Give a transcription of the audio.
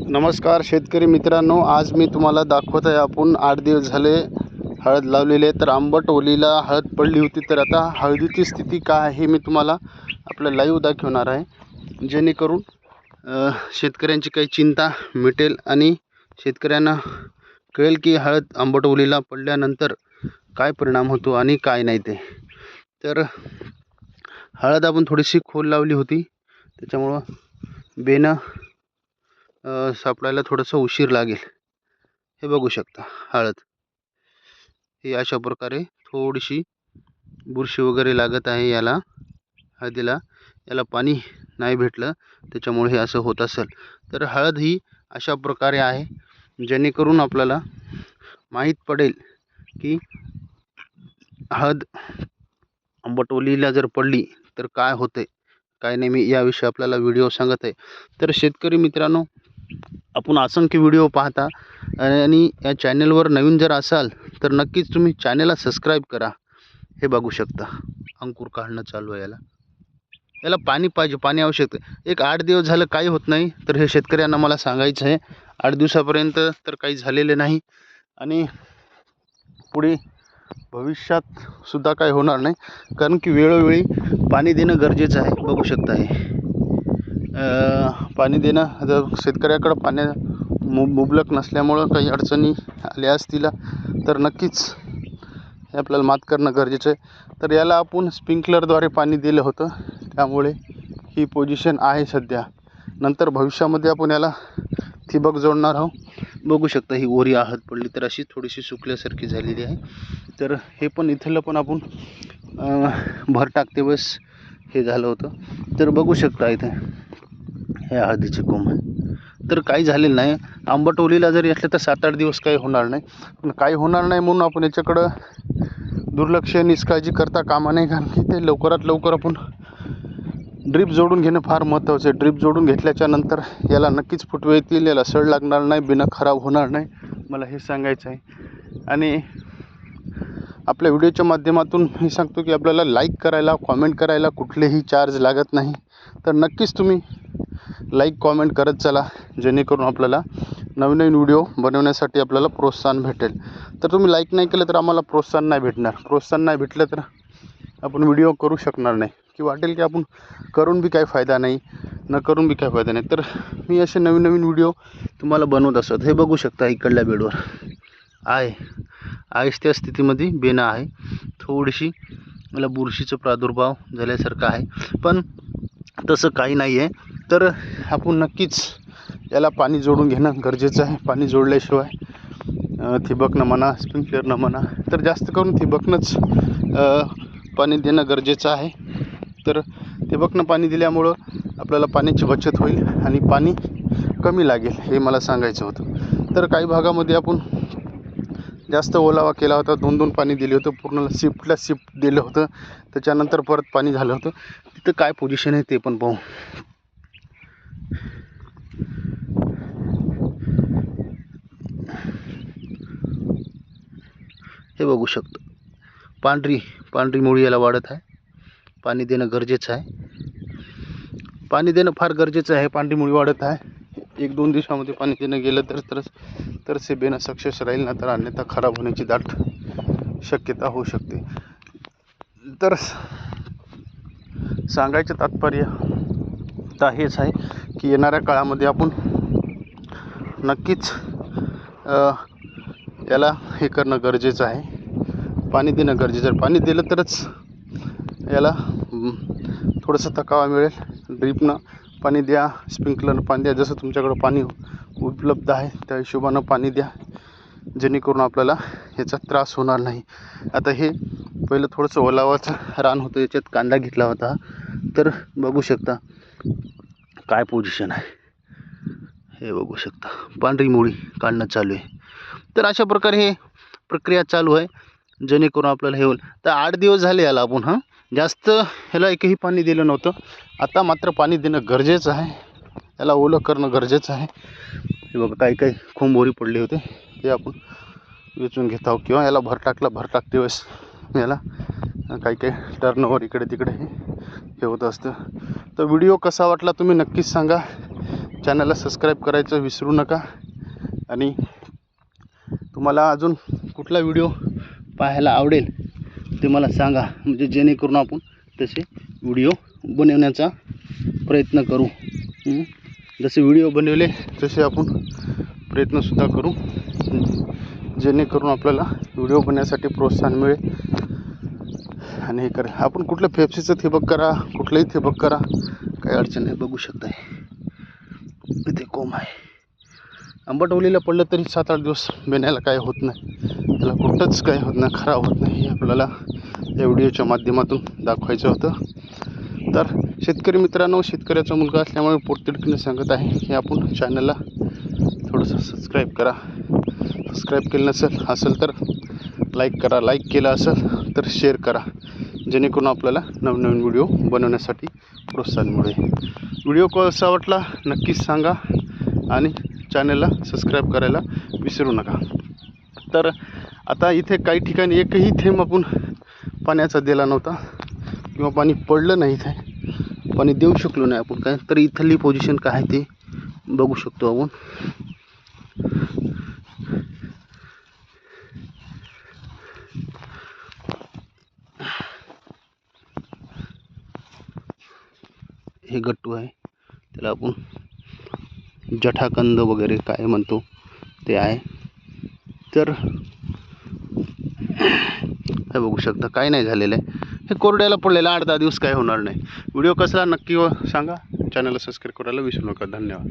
नमस्कार शेतकरी मित्रांनो, आज मी तुम्हाला दाखवत आहे आपण 8 दिवस झाले हळद लावलेले. तर आंबट ओलीला हळद पडली होती. तर आता हळदीची स्थिती काय आहे हे मी तुम्हाला आपलं लाईव्ह दाखवणार आहे, जेणेकरून शेतकऱ्यांची काही चिंता मिटेल आणि शेतकऱ्यांना कळेल की हळद आंबट ओलीला पडल्यानंतर काय परिणाम होतो आणि काय नाही ते. तर हळद आपण थोडीशी खोल लावली होती, त्याच्यामुळं बेनं सापडायला थोडंसं उशीर लागेल. हे बघू शकता, हळद ही अशा प्रकारे थोडीशी बुरशी वगैरे लागत आहे याला हळदीला. याला पाणी नाही भेटलं त्याच्यामुळे हे असं होत असेल. तर हळद ही अशा प्रकारे आहे, जेणेकरून आपल्याला माहीत पडेल की हळद आंबट ओलीला जर पडली तर काय होते काय नाही. मी याविषयी आपल्याला व्हिडिओ सांगत आहे. तर शेतकरी मित्रांनो, आपण असंख्य व्हिडिओ पाहता आणि या चॅनलवर नवीन जर असाल तर नक्कीच तुम्ही चॅनलला सबस्क्राईब करा. हे बघू शकता, अंकुर काढणं चालू आहे. याला पाणी पाहिजे, पाणी आवश्यक. एक 8 दिवस झालं काही होत नाही, तर हे शेतकऱ्यांना मला सांगायचं आहे. 8 दिवसापर्यंत तर काही झालेले नाही आणि पुढे भविष्यात सुद्धा काही होणार नाही, कारण की वेळोवेळी पाणी देणं गरजेचं आहे. बघू शकता हे पाणी देणं. जर शेतकऱ्याकडं पाण्या मुबलक नसल्यामुळं काही अडचणी आल्या असतील तर नक्कीच हे आपल्याला मात करणं गरजेचं आहे. तर याला आपण स्प्रिंकलरद्वारे पाणी दिलं होतं, त्यामुळे ही पोझिशन आहे सध्या. नंतर भविष्यामध्ये आपण याला ठिबक जोडणार आहोत. बघू शकता ही ओरी हळद पडली तर अशी थोडीशी सुकल्यासारखी झालेली आहे. तर हे पण इथलं पण आपण भर टाकते वेळेस हे झालं होतं. तर बघू शकता इथे हे हळदीचे कोंब आहे. तर काही झालेलं नाही. आंबट ओलीला जरी असलं तर 7-8 दिवस काही होणार नाही. पण काही होणार नाही म्हणून आपण याच्याकडं दुर्लक्ष निष्काळजी करता कामा नाही, कारण की ते लवकरात लवकर आपण ड्रीप जोडून घेणं फार महत्त्वाचं आहे. ड्रीप जोडून घेतल्याच्या नंतर याला नक्कीच फुटवे येतील, याला सड लागणार नाही, बिनं खराब होणार नाही, मला हे सांगायचं आहे. आणि आपल्या व्हिडिओच्या माध्यमातून मी सांगतो की आपल्याला लाईक करायला, कॉमेंट करायला कुठलेही चार्ज लागत नाही. तर नक्कीच तुम्ही लाईक कॉमेंट करत चला, जेणेकरून आपल्याला नवीन नवीन व्हिडिओ बनवण्यासाठी आपल्याला प्रोत्साहन भेटेल. तर तुम्ही लाईक नाही केलं तर आम्हाला प्रोत्साहन नाही भेटणार. प्रोत्साहन नाही भेटलं तर आपण व्हिडिओ करू शकणार नाही, की वाटेल की आपण करून बी काही फायदा नाही, न करून बी काही फायदा नाही. तर मी असे नवीन नवीन व्हिडिओ तुम्हाला बनवत असत. हे बघू शकता इकडल्या बेडवर त्या स्थितीमध्ये बेना आहे. थोडीशी मला बुरशीचा प्रादुर्भाव झाल्यासारखं आहे, पण तसं काही नाही आहे. तर आपण नक्कीच याला पाणी जोडून घेणं गरजेचं आहे. पाणी जोडल्याशिवाय ठिबकनं म्हणा, स्प्रिंकलरनं म्हणा, तर जास्त करून ठिबकनंच पाणी देणं गरजेचं आहे. तर ठिबकनं पाणी दिल्यामुळं आपल्याला पाण्याची बचत होईल आणि पाणी कमी लागेल, हे मला सांगायचं होतं. तर काही भागामध्ये आपण जास्त ओलावा केला होता, 2-2 पाणी दिले होतं, पूर्ण शिफ्ट दिलं होतं, त्याच्यानंतर परत पाणी झालं होतं. तिथं काय पोझिशन आहे ते पण पाहू. हे बघू शकतो, पांढरी मुळी याला वाढत आहे. पाणी देणं गरजेचं आहे, पाणी देणं फार गरजेचं आहे. पांढरी मुळी वाढत आहे. 1-2 दिवसामध्ये पाणी देणं गेलं तर से बेणं सक्सेस राहील, ना तर अन्यथा खराब होण्याची दाट शक्यता होऊ शकते. तर सांगायचं तात्पर्य तर हेच आहे की येणाऱ्या काळामध्ये आपण नक्कीच याला हे करणं गरजेचं आहे, पाणी देणं गरजेचं आहे. पाणी दिलं तरच याला थोडंसं थकावा मिळेल. ड्रीपनं पाणी द्या, स्प्रिंकलरनं पाणी द्या, जसं तुमच्याकडं पाणी उपलब्ध आहे त्या हिशोबानं पाणी द्या, जेणेकरून आपल्याला याचा त्रास होणार नाही. आता हे पहिलं थोडंसं ओलावाचं रान होतं, याच्यात कांदा घेतला होता. तर बघू शकता काय पोझिशन आहे. हे बघू शकता, पांढरी मुळी काढणं चालू आहे. तर अशा प्रकारे हे प्रक्रिया चालू आहे, जेणेकरून आपल्याला हे होईल. तर 8 दिवस झाले याला आपण जास्त ह्याला एकही पाणी दिलं नव्हतं. आता मात्र पाणी देणं गरजेचं आहे, याला ओलं करणं गरजेचं आहे. हे बघा काही खोंबोरी पडले होते, ते आपण वेचून घेत आहोत, किंवा याला भर टाकते वेळेस याला काही टर्नओव्हर इकडे तिकडे हे होत असतं. तर व्हिडिओ कसा वाटला तुम्ही नक्कीच सांगा. चॅनलला सबस्क्राईब करायचं विसरू नका. आणि तुम्हाला अजून कुठला व्हिडिओ पाहायला आवडेल ते मला सांगा, म्हणजे जेणेकरून आपण तसे व्हिडिओ बनवण्याचा प्रयत्न करू. जसे व्हिडिओ बनवले तसे आपण प्रयत्नसुद्धा करू, जेणेकरून आपल्याला व्हिडिओ बनवण्यासाठी प्रोत्साहन मिळेल. आणि हे करा, आपण कुठलं फेप्सीचं ठिबक करा, कुठलंही ठिबक करा, काही अडचण नाही. बघू शकताय इथे कोंब आहे. आंबटवलीला पडलं तरी 7-8 दिवस बेण्याला काय होत नाही, त्याला कुठंच काय होत नाही, खराब होत नाही. हे आपल्याला या व्हिडिओच्या माध्यमातून दाखवायचं होतं. तर शेतकरी मित्रांनो, शेतकऱ्याचा मुलगा असल्यामुळे पोटतिडकीने सांगत आहे की आपण चॅनलला थोडंसं सबस्क्राईब करा. सबस्क्राईब केलं असेल तर लाईक करा, लाईक केलं असेल तर शेअर करा, जेणेकरून आपल्याला नवनवीन व्हिडिओ बनवण्यासाठी प्रोत्साहन मिळेल. व्हिडिओ कसा वाटला नक्कीच सांगा आणि चॅनलला सबस्क्राईब करायला विसरू नका. तर आता इथे काही ठिकाणी एकही थेंब आपण पाण्याचा दिला नव्हता किंवा पाणी पडलं नाही, इथे पाणी देऊ शकलो नाही आपण काय. तर इथली पोझिशन काय आहे ते बघू शकतो आपण. हे गट्टू आहे, त्याला आपण जठाकंद वगैरे काय म्हणतो ते आहे. तर हे बघू शकता काय नाही झालेलं आहे, हे कोरड्याला पडलेलं 8-10 दिवस काय होणार नाही. व्हिडिओ कसला नक्की सांगा, चॅनलला सबस्क्राईब करायला विसरू नका. धन्यवाद.